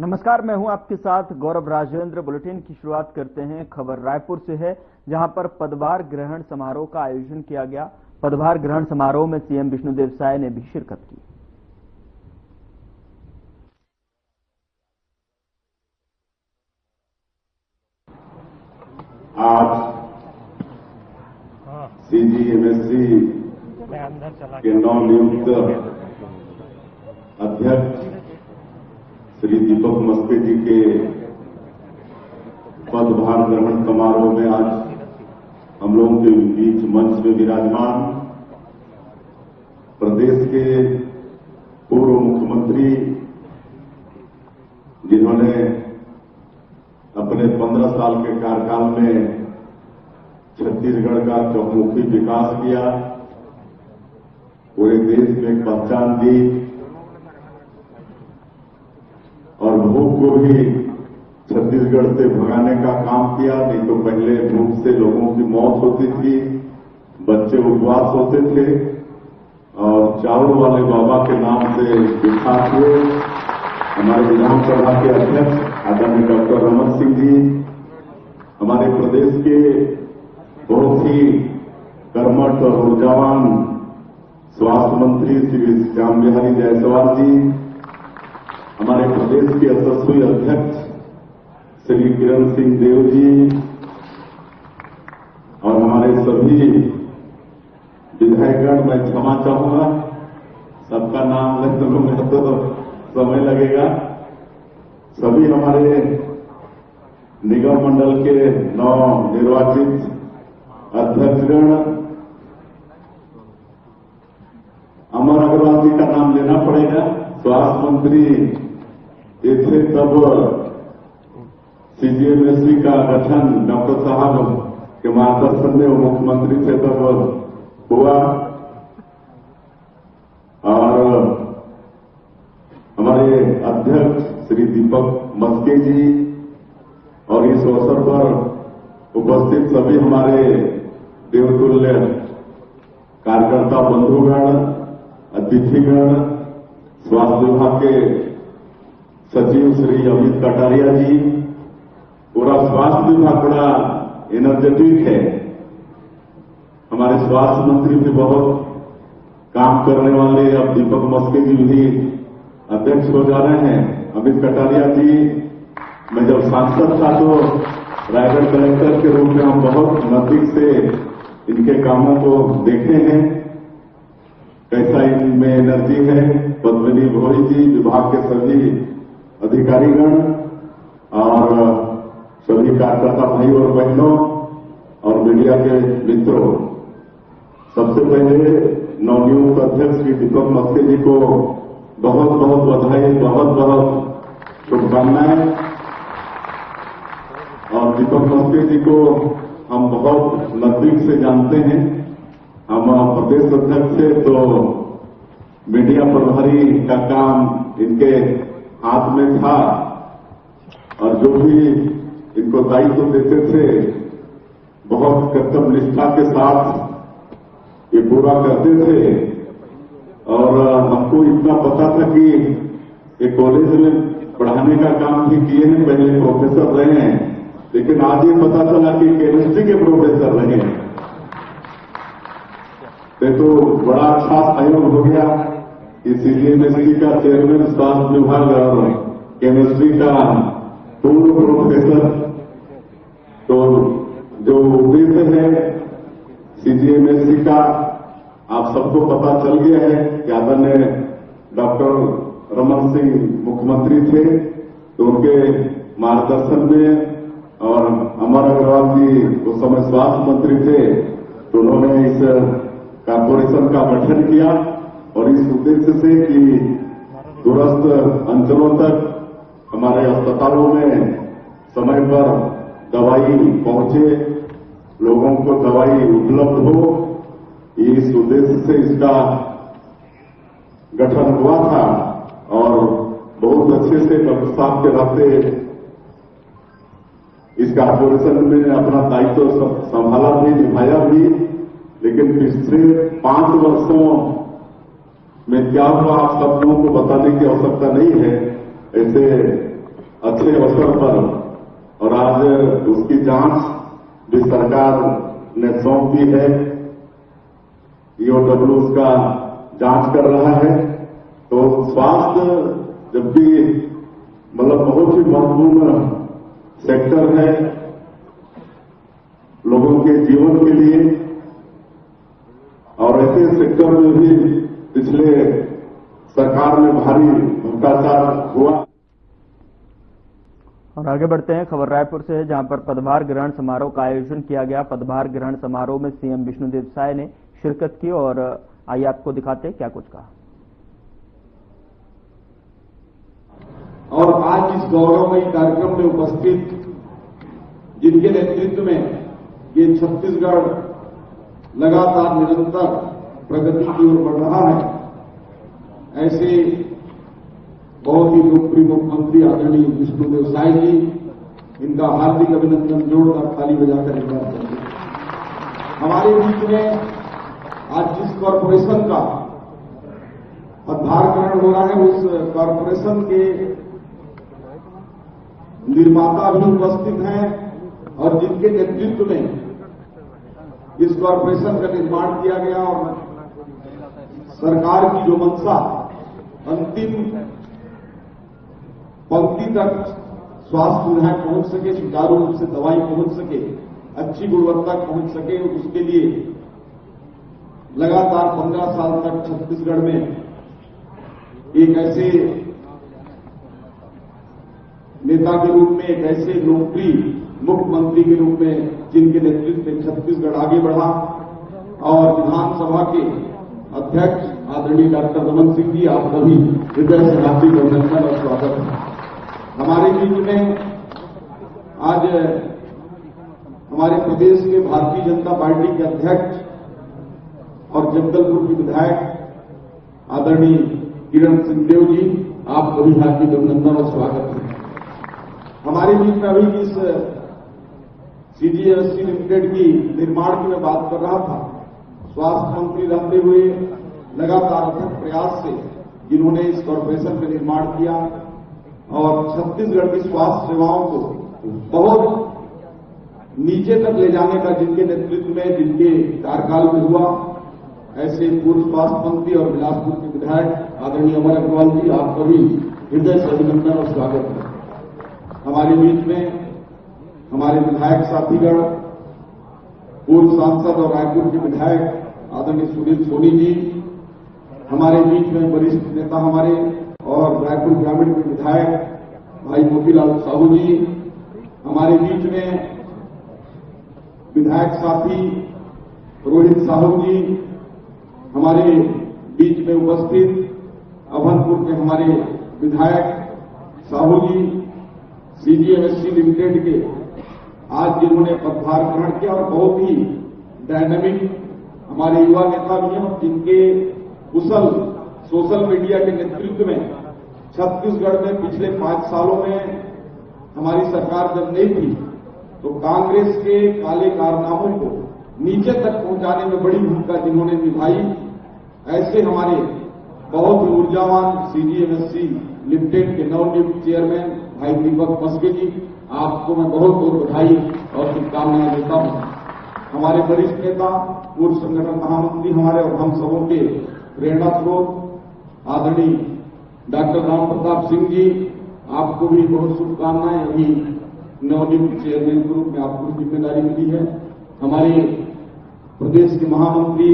नमस्कार, मैं हूं आपके साथ गौरव राजेंद्र। बुलेटिन की शुरुआत करते हैं। खबर रायपुर से है, जहां पर पदभार ग्रहण समारोह का आयोजन किया गया। पदभार ग्रहण समारोह में सीएम विष्णुदेव साय ने भी शिरकत की। आज सीजीएमएससी के नवनियुक्त अध्यक्ष श्री दीपक मस्के जी के पदभार ग्रहण समारोह में आज हम लोगों के बीच मंच में विराजमान प्रदेश के पूर्व मुख्यमंत्री, जिन्होंने अपने 15 साल के कार्यकाल में छत्तीसगढ़ का चौमुखी विकास किया, पूरे देश में एक पहचान दी और भूख को भी छत्तीसगढ़ से भगाने का काम किया। नहीं तो पहले भूख से लोगों की मौत होती थी, बच्चे उपवास होते थे और चावल वाले बाबा के नाम से विख्यात हुए हमारे विधानसभा के अध्यक्ष आदरणीय डॉक्टर रमन सिंह जी, हमारे प्रदेश के बहुत ही कर्मठ और ऊर्जावान स्वास्थ्य मंत्री श्री श्याम बिहारी जायसवाल जी, हमारे प्रदेश के यशस्वी अध्यक्ष श्री किरण सिंह देव जी और हमारे सभी विधायकगण। मैं क्षमा चाहूंगा, सबका नाम लेने में तो समय लगेगा। सभी हमारे निगम मंडल के नव निर्वाचित अध्यक्षगण, अमर अग्रवाल जी का नाम लेना पड़ेगा, स्वास्थ्य मंत्री ये थे तब सीजीएमएससी का गठन डॉक्टर साहब के मार्गदर्शन में वो मुख्यमंत्री थे तब हुआ। और हमारे अध्यक्ष श्री दीपक मस्के जी और इस अवसर पर उपस्थित सभी हमारे देवतुल्य कार्यकर्ता बंधुगण, अतिथिगण, स्वास्थ्य विभाग के सचिव श्री अमित कटारिया जी, पूरा स्वास्थ्य विभाग बड़ा एनर्जेटिक है। हमारे स्वास्थ्य मंत्री भी बहुत काम करने वाले, अब दीपक मस्के जी भी अध्यक्ष हो जा रहे हैं। अमित कटारिया जी, मैं जब सांसद था तो रायगढ़ कलेक्टर के रूप में हम बहुत नजदीक से इनके कामों को देखे हैं, कैसा इनमें एनर्जी है। पद्मिनी भोई जी, विभाग के सभी अधिकारीगण और सभी कार्यकर्ता भाई और बहनों और मीडिया के मित्रों, सबसे पहले नवनियुक्त अध्यक्ष श्री दीपक मस्के जी को बहुत बहुत बधाई, बहुत बहुत शुभकामनाएं। और दीपक मस्के जी को हम बहुत नजदीक से जानते हैं। हम प्रदेश अध्यक्ष थे तो मीडिया प्रभारी का काम इनके हाथ में था और जो भी इनको दायित्व देते थे बहुत कर्तव्य निष्ठा के साथ ये पूरा करते थे। और हमको इतना पता था कि ये कॉलेज में पढ़ाने का काम भी किए हैं, पहले प्रोफेसर रहे हैं, लेकिन आज ये पता चला कि केमिस्ट्री के प्रोफेसर रहे हैं। तो बड़ा अच्छा सहयोग हो गया कि सीजीएमएससी का चेयरमैन स्वास्थ्य विभाग और केमिस्ट्री का पूर्व प्रोफेसर। तो जो उद्देश्य है सीजीएमएससी का आप सबको पता चल गया है कि आदरणीय डॉक्टर रमन सिंह मुख्यमंत्री थे तो उनके मार्गदर्शन में, और अमर अग्रवाल जी उस समय स्वास्थ्य मंत्री थे तो उन्होंने इस कॉर्पोरेशन का गठन किया और इस उद्देश्य से कि दूरस्थ अंचलों तक हमारे अस्पतालों में समय पर दवाई पहुंचे, लोगों को दवाई उपलब्ध हो, इस उद्देश्य से इसका गठन हुआ था। और बहुत अच्छे से डॉक्टर साहब के रहते इस कॉर्पोरेशन में अपना दायित्व संभाला भी, निभाया भी। लेकिन पिछले 5 वर्षों में क्या हुआ आप सब लोगों को बताने की आवश्यकता नहीं है। ऐसे अच्छे अवसर पर और आज उसकी जांच भी सरकार ने सौंप दी है। ईओडब्ल्यू उसका जांच कर रहा है। तो स्वास्थ्य जब भी मतलब बहुत ही महत्वपूर्ण सेक्टर है लोगों के जीवन के लिए, और ऐसे सेक्टर में भी पिछले सरकार में भारी भ्रष्टाचार हुआ। और आगे बढ़ते हैं, खबर रायपुर से है, जहां पर पदभार ग्रहण समारोह का आयोजन किया गया। पदभार ग्रहण समारोह में सीएम विष्णुदेव साय ने शिरकत की और आइए आपको दिखाते हैं क्या कुछ कहा। और आज इस गौरवमयी कार्यक्रम में उपस्थित जिनके नेतृत्व में ये छत्तीसगढ़ लगातार निरंतर प्रगति की ओर बढ़ रहा है, ऐसे बहुत ही लोकप्रिय मुख्यमंत्री आदरणीय विष्णुदेव साय जी, इनका हार्दिक अभिनंदन जोरदार ताली बजाकर एक बार करेंगे। हमारे बीच में आज जिस कॉरपोरेशन का पदभार ग्रहण हो रहा है, उस कॉरपोरेशन के निर्माता भी उपस्थित हैं और जिनके नेतृत्व में इस कॉरपोरेशन का निर्माण किया गया और सरकार की जो मंशा अंतिम पंक्ति तक स्वास्थ्य सुविधाएं पहुंच सके, सुचारू रूप से दवाई पहुंच सके, अच्छी गुणवत्ता पहुंच सके, उसके लिए लगातार 15 साल तक छत्तीसगढ़ में एक ऐसे नेता के रूप में, एक ऐसे लोकप्रिय मुख्यमंत्री के रूप में जिनके नेतृत्व में छत्तीसगढ़ आगे बढ़ा और विधानसभा के अध्यक्ष आदरणीय डॉक्टर रमन सिंह जी, आप सभी हृदय से हार्दिक अभिनंदन और स्वागत है। हमारे बीच में आज हमारे प्रदेश के भारतीय जनता पार्टी के अध्यक्ष और जगदलपुर के विधायक आदरणीय किरण सिंहदेव जी, आप सभी हार्दिक अभिनंदन और स्वागत है। हमारे बीच में अभी इस सीजीएमएससी लिमिटेड की निर्माण की मैं बात कर रहा था, स्वास्थ्य मंत्री रहते हुए लगातार अथक प्रयास से जिन्होंने इस कॉरपोरेशन का निर्माण किया और छत्तीसगढ़ की स्वास्थ्य सेवाओं को बहुत नीचे तक ले जाने का जिनके नेतृत्व में, जिनके कार्यकाल में हुआ, ऐसे पूर्व स्वास्थ्य मंत्री और बिलासपुर के विधायक आदरणीय अमर अग्रवाल जी, आप सभी हृदय से अभिनंदन और स्वागत है। हमारे बीच में हमारे विधायक साथीगण, पूर्व सांसद और रायपुर के विधायक आदरणीय सुनील सोनी जी, हमारे बीच में वरिष्ठ नेता हमारे और रायपुर ग्रामीण के विधायक भाई मोतीलाल साहू जी, हमारे बीच में विधायक साथी रोहित साहू जी, हमारे बीच में उपस्थित अभनपुर के हमारे विधायक साहू जी, सीजीएमएससी लिमिटेड के आज जिन्होंने पदभार ग्रहण किया और बहुत ही डायनामिक हमारे युवा नेता भी हैं, जिनके कुशल सोशल मीडिया के नेतृत्व में छत्तीसगढ़ में पिछले 5 सालों में हमारी सरकार जब नहीं थी तो कांग्रेस के काले कारनामों को नीचे तक पहुंचाने में बड़ी भूमिका जिन्होंने निभाई, ऐसे हमारे बहुत ही ऊर्जावान सीजीएमएससी लिमिटेड के नवनियुक्त चेयरमैन भाई दीपक मस्के जी, आपको मैं बहुत बहुत बधाई और शुभकामनाएं देता हूं। हमारे वरिष्ठ नेता, पूर्व संगठन महामंत्री हमारे और हम सबों के प्रेरणा स्रोत आदरणीय डॉक्टर राम प्रताप सिंह जी, आपको भी बहुत शुभकामनाएं। अभी नवनियुक्त चेयरमैन के रूप में आपको जिम्मेदारी मिली है। हमारे प्रदेश के महामंत्री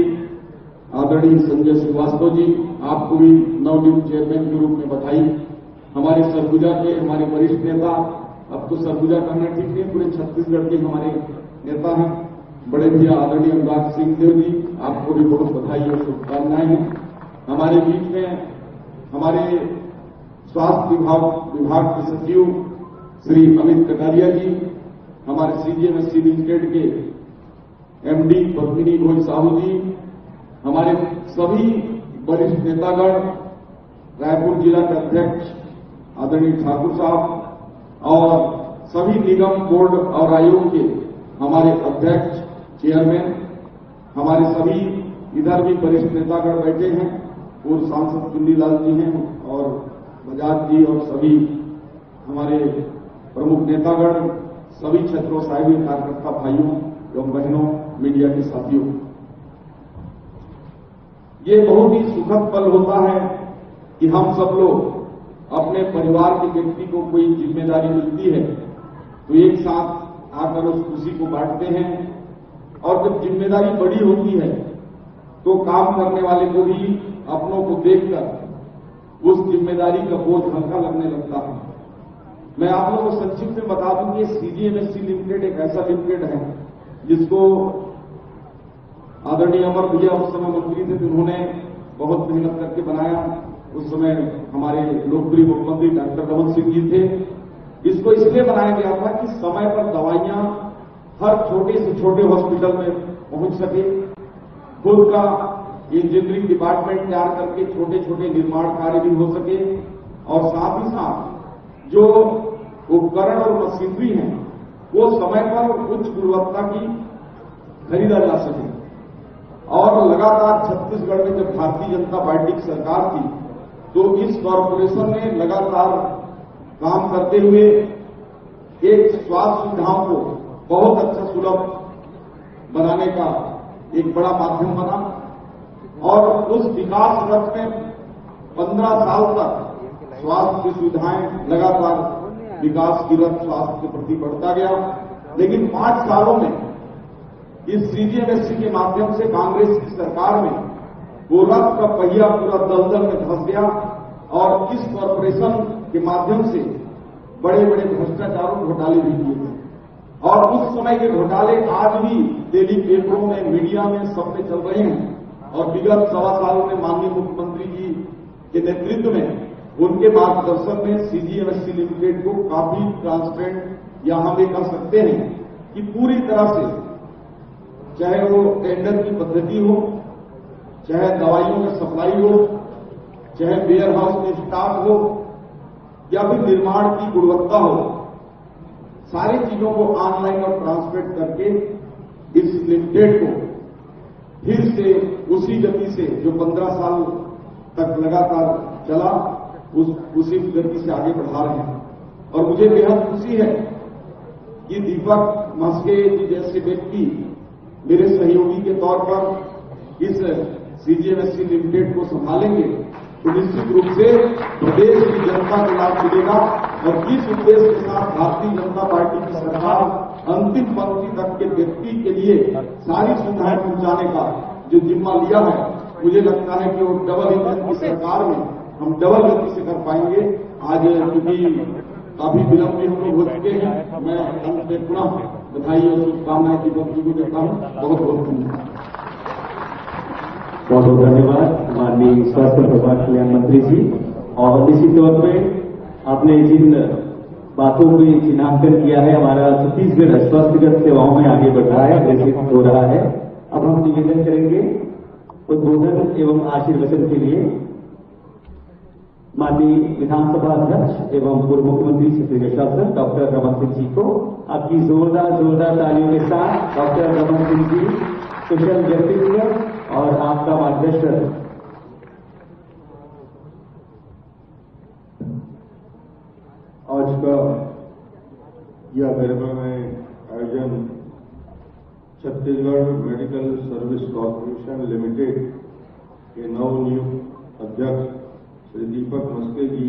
आदरणीय संजय श्रीवास्तव जी, आपको भी नवनियुक्त चेयरमैन के रूप में बधाई। हमारे सरगुजा के हमारे वरिष्ठ नेता, अब तो सरगुजा करना ठीक नहीं, पूरे छत्तीसगढ़ के हमारे नेता हैं बड़े भैया आदरणीय अनुराग सिंह देव जी, आपको भी बहुत बधाई और शुभकामनाएं हैं। हमारे बीच में हमारे स्वास्थ्य विभाग के सचिव श्री अमित कटारिया जी, हमारे सीजीएमएससी लिमिटेड के एमडी पद्मिनी घोष साहू जी, हमारे सभी वरिष्ठ नेतागण, रायपुर जिला के अध्यक्ष आदरणीय ठाकुर साहब और सभी निगम, बोर्ड और आयोग के हमारे अध्यक्ष, चेयरमैन, हमारे सभी इधर भी वरिष्ठ नेतागण बैठे हैं, पूर्व सांसद चुन्नीलाल जी हैं और बजाज जी और सभी हमारे प्रमुख नेतागण, सभी छत्रों साहिबी कार्यकर्ता भाइयों एवं बहनों, मीडिया के साथियों, ये बहुत ही सुखद पल होता है कि हम सब लोग अपने परिवार के व्यक्ति को कोई जिम्मेदारी मिलती है तो एक साथ आकर उस खुशी को बांटते हैं, और जब जिम्मेदारी बड़ी होती है तो काम करने वाले को भी अपनों को देखकर उस जिम्मेदारी का बोझ हल्का लगने लगता है। मैं आप लोगों को संक्षिप्त में बता दूं कि सीजीएमएससी लिमिटेड एक ऐसा लिमिटेड है जिसको आदरणीय अमर भैया उस समय मंत्री थे, उन्होंने बहुत मेहनत करके बनाया। उस समय हमारे लोकप्रिय मुख्यमंत्री डॉक्टर रमन सिंह जी थे। इसको इसलिए बनाया गया था कि समय पर दवाइयां हर छोटे से छोटे हॉस्पिटल में पहुंच सके, खुद का इंजीनियरिंग डिपार्टमेंट तैयार करके छोटे छोटे निर्माण कार्य भी हो सके, और साथ ही साथ जो उपकरण और मशीनरी है वो समय पर उच्च गुणवत्ता की खरीदा जा सके। और लगातार छत्तीसगढ़ में जब भारतीय जनता पार्टी की सरकार थी तो इस कॉरपोरेशन ने लगातार काम करते हुए एक स्वास्थ्य सुविधाओं को बहुत अच्छा सुलभ बनाने का एक बड़ा माध्यम बना, और उस विकास रथ में 15 साल तक स्वास्थ्य की सुविधाएं लगातार विकास की रथ स्वास्थ्य के प्रति बढ़ता गया। लेकिन 5 सालों में इस सीजीएमएससी के माध्यम से कांग्रेस की सरकार में वो रथ का पहिया पूरा दलदल में धंस गया, और इस कॉरपोरेशन के माध्यम से बड़े बड़े भ्रष्टाचारों घोटाले भी किए गए, और उस समय के घोटाले आज भी डेली पेपरों में, मीडिया में, सब में चल रहे हैं। और विगत 1.25 सालों में माननीय मुख्यमंत्री जी के नेतृत्व में, उनके मार्गदर्शन में सीजीएमएससी लिमिटेड को काफी ट्रांसपेरेंट, या हम ये कह सकते हैं कि पूरी तरह से, चाहे वो टेंडर की पद्धति हो, चाहे दवाइयों में सप्लाई हो, चाहे वेयर हाउस में स्टाफ हो, या फिर निर्माण की गुणवत्ता हो, सारी चीजों को ऑनलाइन और ट्रांसपेरेंट करके इस लिमिटेड को फिर से उसी गति से जो 15 साल तक लगातार चला, उसी गति से आगे बढ़ा रहे हैं। और मुझे बेहद खुशी है कि दीपक मस्के जी जैसे व्यक्ति मेरे सहयोगी के तौर पर इस सीजीएमएससी लिमिटेड को संभालेंगे तो निश्चित रूप से प्रदेश की जनता को लाभ मिलेगा, और इस उद्देश्य के साथ भारतीय जनता पार्टी की सरकार अंतिम पंक्ति तक के व्यक्ति के लिए सारी सुविधाएं पहुंचाने का जो जिम्मा लिया है, मुझे लगता है कि वो डबल इंजन की सरकार में हम डबल गति से कर पाएंगे। आज क्योंकि काफी विलंब भी हम लोग हो चुके हैं, मैं अंत में पुनः बधाई और शुभकामनाएं दीपक जी को देता हूं। बहुत बहुत धन्यवाद। बहुत बहुत धन्यवाद माननीय स्वास्थ्य परिवार कल्याण मंत्री जी। और निश्चित तौर पर आपने जिन बातों को चिन्हांकन किया है, हमारा छत्तीसगढ़ स्वास्थ्यगत सेवाओं में आगे बढ़ रहा है, विकसित हो रहा है। अब हम निवेदन करेंगे उद्बोधन एवं आशीर्वचन के लिए माननीय विधानसभा अध्यक्ष एवं पूर्व मुख्यमंत्री छत्तीसगढ़ शासन डॉक्टर रमन सिंह जी को। आपकी जोरदार तालियों के साथ डॉक्टर रमन सिंह जी कुशल व्यक्तित्व और आपका मार्गदर्शन। आज का यह गरिमामय आयोजन Chhattisgarh medical service corporation limited के नवनियुक्त अध्यक्ष श्री दीपक मस्के जी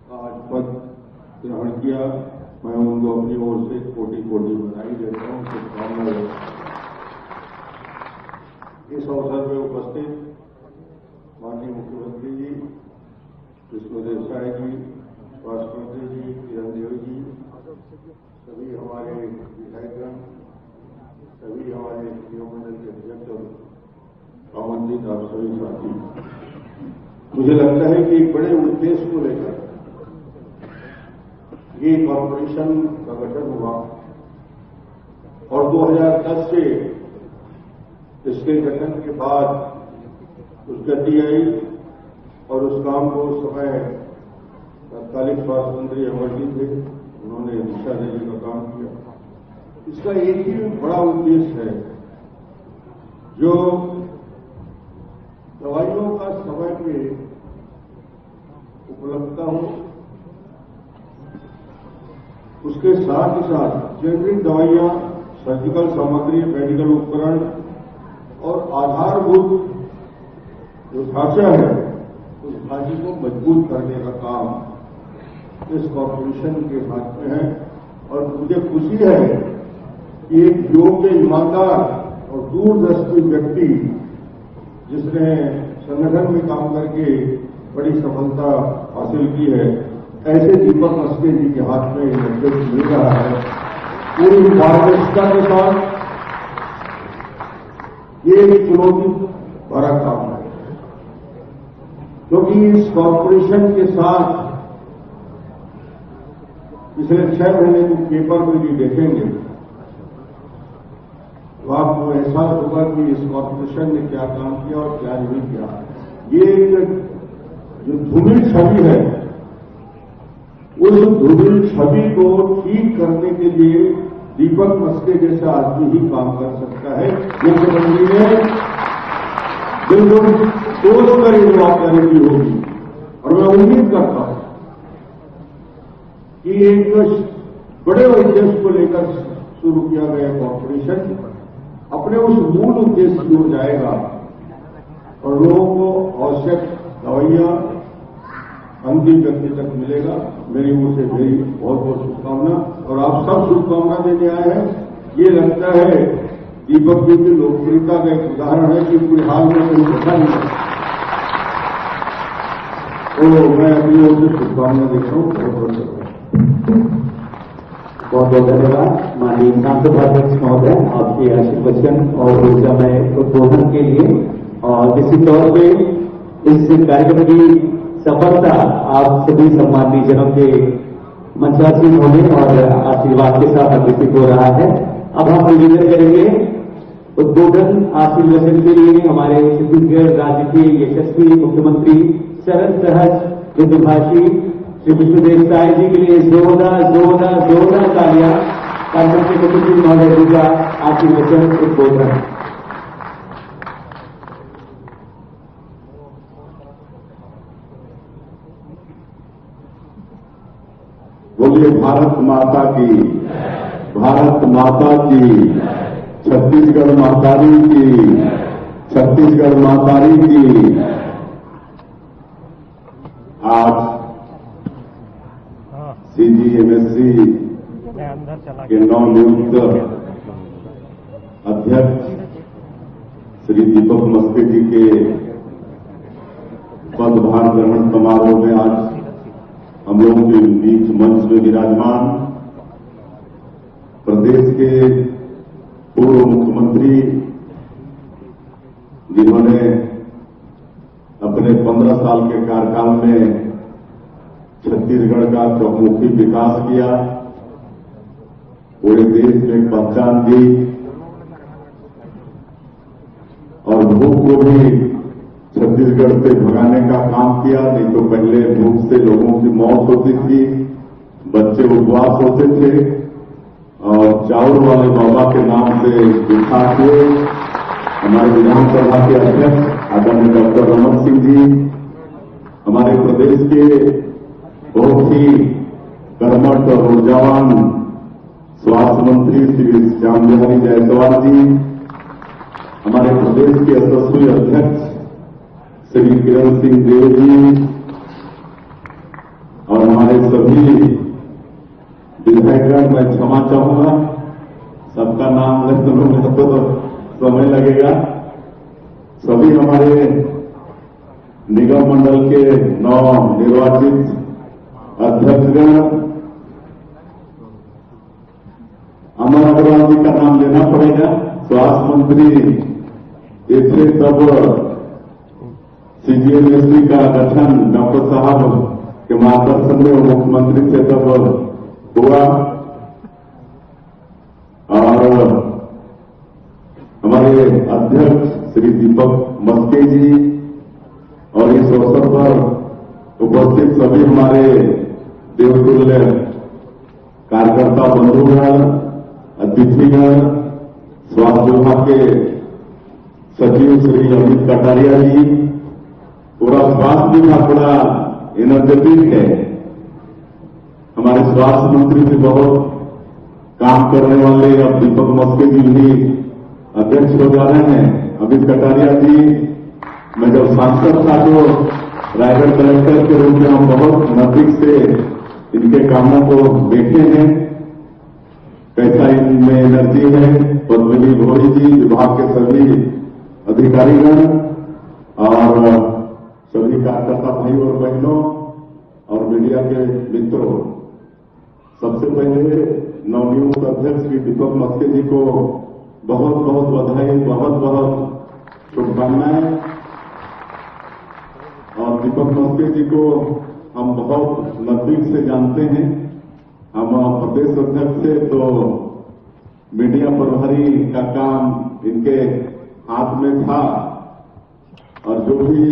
का आज पद ग्रहण किया। मैं उनको अपनी ओर से कोटि कोटि बधाई देता हूं, शुभकामनाएं देता हूं। इस अवसर पर उपस्थित माननीय मुख्यमंत्री जी विष्णुदेव साय जी, स्वास्थ्य मंत्री जी किरण देव जी, सभी हमारे विधायकगण, सभी हमारे नियोमंडल के अध्यक्ष और आमंत्रित आप सभी साथी, मुझे लगता है कि एक बड़े उद्देश्य को लेकर ये कॉर्पोरेशन का गठन हुआ और 2010 से इसके गठन के बाद उस गति आई और उस काम को उस समय तत्कालीन स्वास्थ्य मंत्री अमर जी थे, उन्होंने दिशा देने का काम किया। इसका एक ही बड़ा उद्देश्य है, जो दवाइयों का समय पे उपलब्धता हो, उसके साथ ही साथ जेनरिक दवाइयां, सर्जिकल सामग्री, मेडिकल उपकरण और आधारभूत जो ढांचा है उस ढांचे को मजबूत करने का काम इस कॉर्पोरेशन के हाथ में है। और मुझे खुशी है कि एक योग्य, ईमानदार और दूरदृष्टि व्यक्ति जिसने संगठन में काम करके बड़ी सफलता हासिल की है, ऐसे दीपक मस्के जी के हाथ में नेतृत्व मिल रहा है पूरी पारदर्शिता के साथ। ये एक चुनौती भरा काम है, क्योंकि इस कॉर्पोरेशन के साथ पिछले 6 महीने के पेपर में भी देखेंगे तो आपको एहसास होगा कि इस कॉर्पोरेशन ने क्या काम किया और क्या नहीं किया। ये जो धूमिल छवि है, उस धूमिल छवि को ठीक करने के लिए दीपक मस्के जैसा आदमी ही काम कर सकता है। मुख्यमंत्री ने बिल्कुल सोचकर ये जवाबदारी दी होगी और मैं उम्मीद करता हूं कि एक बड़े उद्देश्य को लेकर शुरू किया गया कॉर्पोरेशन अपने उस मूल उद्देश्य की ओर जाएगा और लोगों को आवश्यक दवाइयां अंतिम व्यक्ति तक मिलेगा। मेरी ओर से मेरी बहुत बहुत शुभकामना और आप सब शुभकामना देने आए हैं। ये लगता है दीपक जी की लोकप्रियता का एक उदाहरण है कि कोई हाल में कोई पता नहीं है। तो मैं अपनी ओर से शुभकामना देता हूँ। बहुत बहुत धन्यवाद माननीय सांसद महोदय, आपके आशीर्वचन और ऊर्जा में उद्बोधन के लिए। और निश्चित तौर पे इस कार्यक्रम की सफलता आप सभी सम्मानित जनों के मंचासीन होने और आशीर्वाद के साथ अग्रसित हो रहा है। अब हम निवेदन करेंगे उद्बोधन आशीर्वचन के लिए हमारे छत्तीसगढ़ राज्य के यशस्वी मुख्यमंत्री सरल सहज मृदुभाषी श्री विष्णुदेव साय जी के लिए जोरदार तालियां। कार्यक्रम के मुख्यमंत्री महोदय जी का आशीर्वचन उद्बोधन। बोलिए भारत माता की, भारत माता की, छत्तीसगढ़ मातारी की, छत्तीसगढ़ मातारी की। आज सीजीएमएससी के नवनियुक्त अध्यक्ष श्री दीपक मस्के जी के पदभार ग्रहण समारोह में आज हम लोगों के बीच मंच में विराजमान प्रदेश के पूर्व मुख्यमंत्री, जिन्होंने अपने 15 साल के कार्यकाल में छत्तीसगढ़ का चौमुखी विकास किया, पूरे देश में पहचान दी और भूख को भी छत्तीसगढ़ से भगाने का काम किया। नहीं तो पहले भूख से लोगों की मौत होती थी, बच्चे उपवास होते थे और चावल वाले बाबा के नाम से विकास हुए। हमारे विधानसभा के अध्यक्ष आदरणीय डॉक्टर रमन सिंह जी, हमारे प्रदेश के बहुत ही कर्मठ और ऊर्जावान स्वास्थ्य मंत्री श्री श्याम बिहारी जायसवाल जी, हमारे प्रदेश के यशस्वी अध्यक्ष श्री किरण सिंह देव जी और हमारे सभी विधायकगण, मैं क्षमा चाहूंगा सबका नाम लेने में तो समय लगेगा। सभी हमारे निगम मंडल के नव निर्वाचित अध्यक्षगण, अमर अग्रवाल जी का नाम लेना पड़ेगा, स्वास्थ्य मंत्री, इससे सब सीजीएमएससी का गठन डॉक्टर साहब के मार्गदर्शन में मुख्यमंत्री से तब हुआ और हमारे अध्यक्ष श्री दीपक मस्के जी और इस अवसर पर उपस्थित सभी हमारे देवतुल्य कार्यकर्ता बंधुगण, अतिथिगण, स्वास्थ्य विभाग के सचिव श्री अमित कटारिया जी, पूरा स्वास्थ्य विभाग बड़ा एनर्जेटिक है। हमारे स्वास्थ्य मंत्री से बहुत काम करने वाले अब दीपक मस्के जी भी अध्यक्ष हो जा रहे हैं। अमित कटारिया जी, मैं जब सांसद था तो रायगढ़ कलेक्टर के रूप में हम बहुत नजदीक से इनके कामों को देखे हैं, कैसा इनमें एनर्जी है। पद्मिनी भोरी जी, विभाग के सभी अधिकारीगण और सभी कार्यकर्ता भाई और बहनों और मीडिया के मित्रों, सबसे पहले नवनियुक्त अध्यक्ष श्री दीपक मस्के जी को बहुत बहुत बधाई, बहुत बहुत शुभकामनाएं। और दीपक मस्के जी को हम बहुत नजदीक से जानते हैं। हम प्रदेश अध्यक्ष से तो मीडिया प्रभारी का काम इनके हाथ में था और जो भी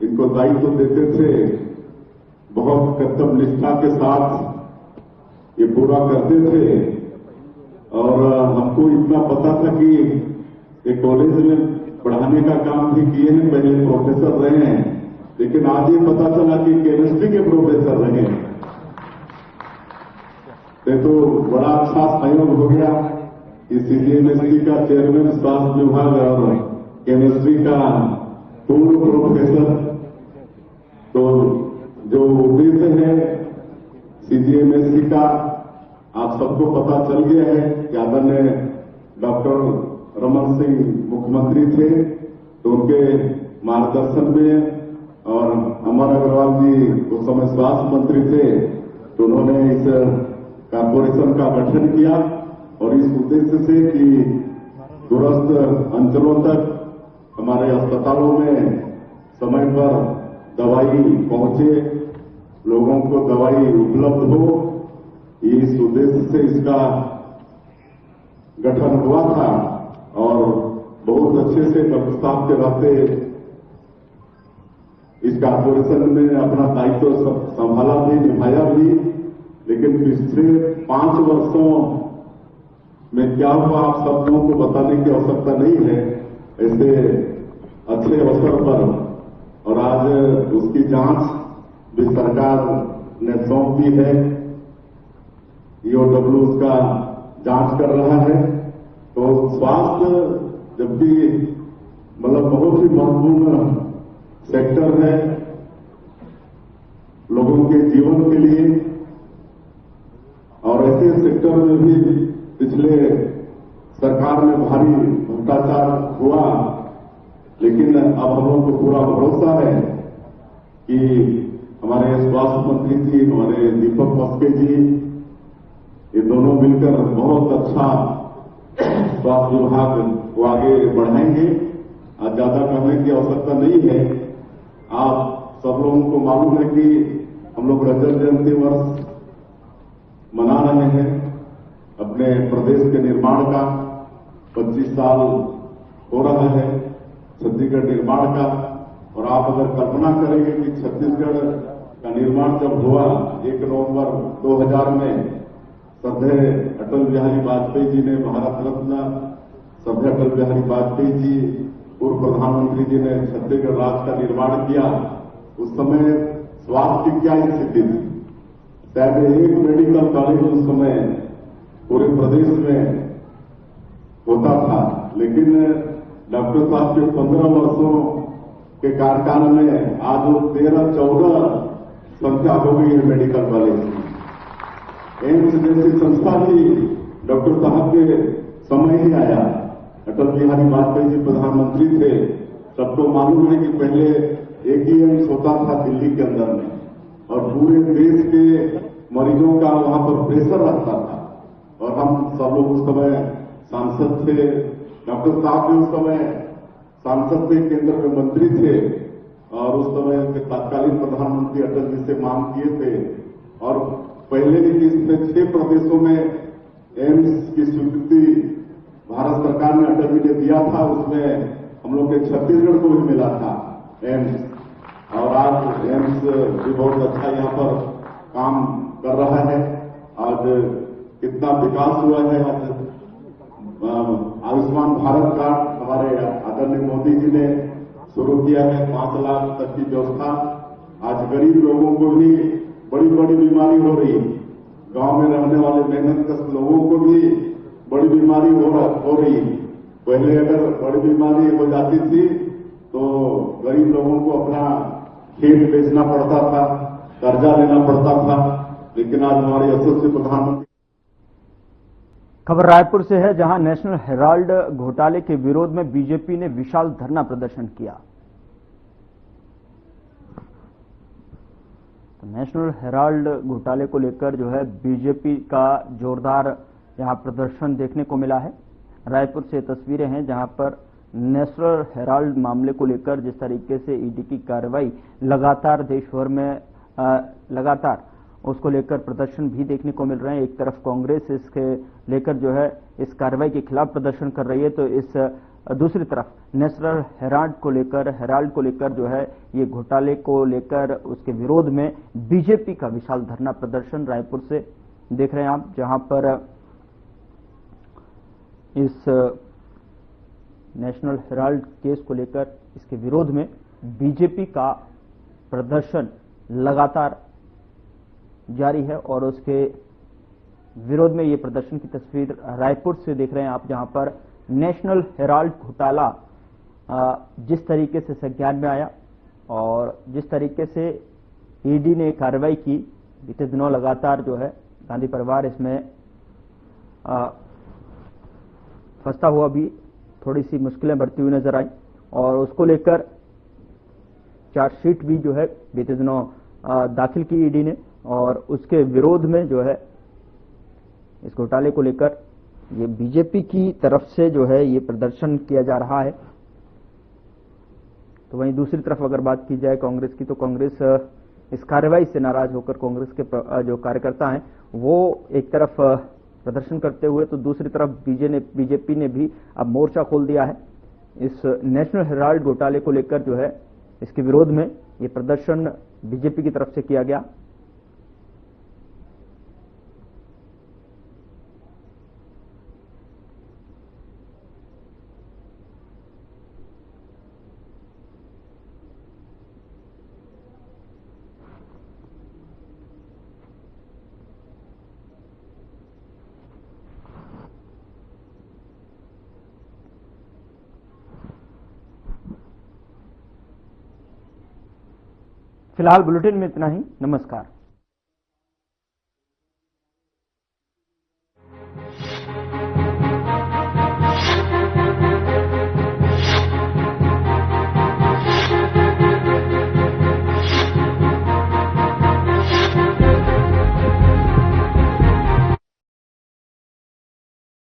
इनको दायित्व देते थे बहुत कर्तव्य निष्ठा के साथ ये पूरा करते थे। और हमको इतना पता था कि ये कॉलेज में पढ़ाने का काम भी किए हैं, पहले प्रोफेसर रहे हैं, लेकिन आज ये पता चला कि केमिस्ट्री के प्रोफेसर रहे हैं। तो बड़ा अच्छा सहयोग हो गया कि सीजीएमएससी का चेयरमैन स्वास्थ्य विभाग और केमिस्ट्री का पूर्व प्रोफेसर। तो जो उद्देश्य है सीजीएमएससी का आप सबको पता चल गया है कि आदरणीय डॉक्टर रमन सिंह मुख्यमंत्री थे, तो उनके मार्गदर्शन में और अमर अग्रवाल जी उस समय स्वास्थ्य मंत्री थे, तो उन्होंने इस कॉर्पोरेशन का गठन किया और इस उद्देश्य से कि दूरस्थ अंचलों तक हमारे अस्पतालों में समय पर दवाई पहुंचे, लोगों को दवाई उपलब्ध हो, इस उद्देश्य से इसका गठन हुआ था। और बहुत अच्छे से डॉक्टर साहब के रहते इस कॉर्पोरेशन में अपना दायित्व संभाला भी, निभाया भी। लेकिन पिछले 5 वर्षों में क्या हुआ आप सब लोगों को बताने की आवश्यकता नहीं है, ऐसे अच्छे अवसर पर। और आज उसकी जांच भी सरकार ने सौंप दी है, ईओडब्ल्यू उसका जांच कर रहा है। तो स्वास्थ्य जब भी मतलब बहुत ही महत्वपूर्ण सेक्टर है लोगों के जीवन के लिए, और ऐसे सेक्टर में भी पिछले सरकार में भारी भ्रष्टाचार हुआ, लेकिन अब हम लोगों को पूरा भरोसा है कि हमारे स्वास्थ्य मंत्री जी, हमारे दीपक मस्के जी, ये दोनों मिलकर बहुत अच्छा स्वास्थ्य विभाग को आगे बढ़ाएंगे। आज ज्यादा कहने की आवश्यकता नहीं है। आप सब लोगों को मालूम है कि हम लोग रजत जयंती वर्ष मना रहे हैं अपने प्रदेश के निर्माण का। 25 साल हो रहा है छत्तीसगढ़ निर्माण का। और आप अगर कल्पना करेंगे कि छत्तीसगढ़ का निर्माण जब हुआ 1 नवंबर 2000 में, श्रद्धेय अटल बिहारी वाजपेयी जी ने, भारत रत्न श्रद्धेय अटल बिहारी वाजपेयी जी पूर्व प्रधानमंत्री जी ने छत्तीसगढ़ राज्य का निर्माण किया। उस समय स्वास्थ्य की क्या स्थिति थी? शायद एक मेडिकल कॉलेज उस समय पूरे प्रदेश में होता था, लेकिन डॉक्टर साहब के 15 वर्षों के कार्यकाल में आज वो 13-14 संख्या हो गई है मेडिकल कॉलेज की। एम्स जैसी संस्था भी डॉक्टर साहब के समय ही आया। अटल बिहारी वाजपेयी जी प्रधानमंत्री थे, सबको मालूम है कि पहले एक ही एम्स होता था दिल्ली के अंदर में, और पूरे देश के मरीजों का वहां पर प्रेशर रहता था। और हम सब लोग उस समय सांसद थे, डॉक्टर साहब भी उस समय सांसद थे, केंद्र में मंत्री थे, और उस समय के तत्कालीन प्रधानमंत्री अटल जी से मांग किए थे। और पहले ही किस्त में 6 प्रदेशों में एम्स की स्वीकृति भारत सरकार ने अटल जी ने दिया था, उसमें हम लोग के छत्तीसगढ़ को भी मिला था एम्स। और आज एम्स भी बहुत अच्छा यहाँ पर काम कर रहा है। आज कितना विकास हुआ है। आज आयुष्मान भारत कार्ड हमारे आदरणीय मोदी जी ने शुरू किया है, 5 लाख तक की व्यवस्था। आज गरीब लोगों को भी बड़ी बड़ी बीमारी हो रही, गांव में रहने वाले मेहनतकश लोगों को भी बड़ी बीमारी हो रही है। पहले अगर बड़ी बीमारी हो जाती थी तो गरीब लोगों को अपना खेत बेचना पड़ता था, कर्जा लेना पड़ता था, लेकिन आज हमारे यशस्वी प्रधानमंत्री। खबर रायपुर से है, जहां नेशनल हेराल्ड घोटाले के विरोध में बीजेपी ने विशाल धरना प्रदर्शन किया। तो नेशनल हेराल्ड घोटाले को लेकर जो है बीजेपी का जोरदार यहां प्रदर्शन देखने को मिला है। रायपुर से तस्वीरें हैं जहां पर नेशनल हेराल्ड मामले को लेकर जिस तरीके से ईडी की कार्रवाई लगातार देश भर में लगातार उसको लेकर प्रदर्शन भी देखने को मिल रहे हैं। एक तरफ कांग्रेस इसके लेकर जो है इस कार्रवाई के खिलाफ प्रदर्शन कर रही है, तो इस दूसरी तरफ नेशनल हेराल्ड को लेकर जो है ये घोटाले को लेकर उसके विरोध में बीजेपी का विशाल धरना प्रदर्शन रायपुर से देख रहे हैं आप, जहां पर इस नेशनल हेराल्ड केस को लेकर इसके विरोध में बीजेपी का प्रदर्शन लगातार जारी है। और उसके विरोध में ये प्रदर्शन की तस्वीर रायपुर से देख रहे हैं आप, जहां पर नेशनल हेराल्ड घोटाला जिस तरीके से संज्ञान में आया और जिस तरीके से ईडी ने कार्रवाई की, बीते दिनों लगातार जो है गांधी परिवार इसमें फंसता हुआ भी थोड़ी सी मुश्किलें बढ़ती हुई नजर आई और उसको लेकर चार्जशीट भी जो है बीते दिनों दाखिल की ईडी ने, और उसके विरोध में जो है इस घोटाले को लेकर ये बीजेपी की तरफ से जो है ये प्रदर्शन किया जा रहा है। तो वहीं दूसरी तरफ अगर बात की जाए कांग्रेस की, तो कांग्रेस इस कार्रवाई से नाराज होकर कांग्रेस के जो कार्यकर्ता हैं वो एक तरफ प्रदर्शन करते हुए, तो दूसरी तरफ बीजेपी ने भी अब मोर्चा खोल दिया है। इस नेशनल हेराल्ड घोटाले को लेकर जो है इसके विरोध में ये प्रदर्शन बीजेपी की तरफ से किया गया। फिलहाल बुलेटिन में इतना ही। नमस्कार।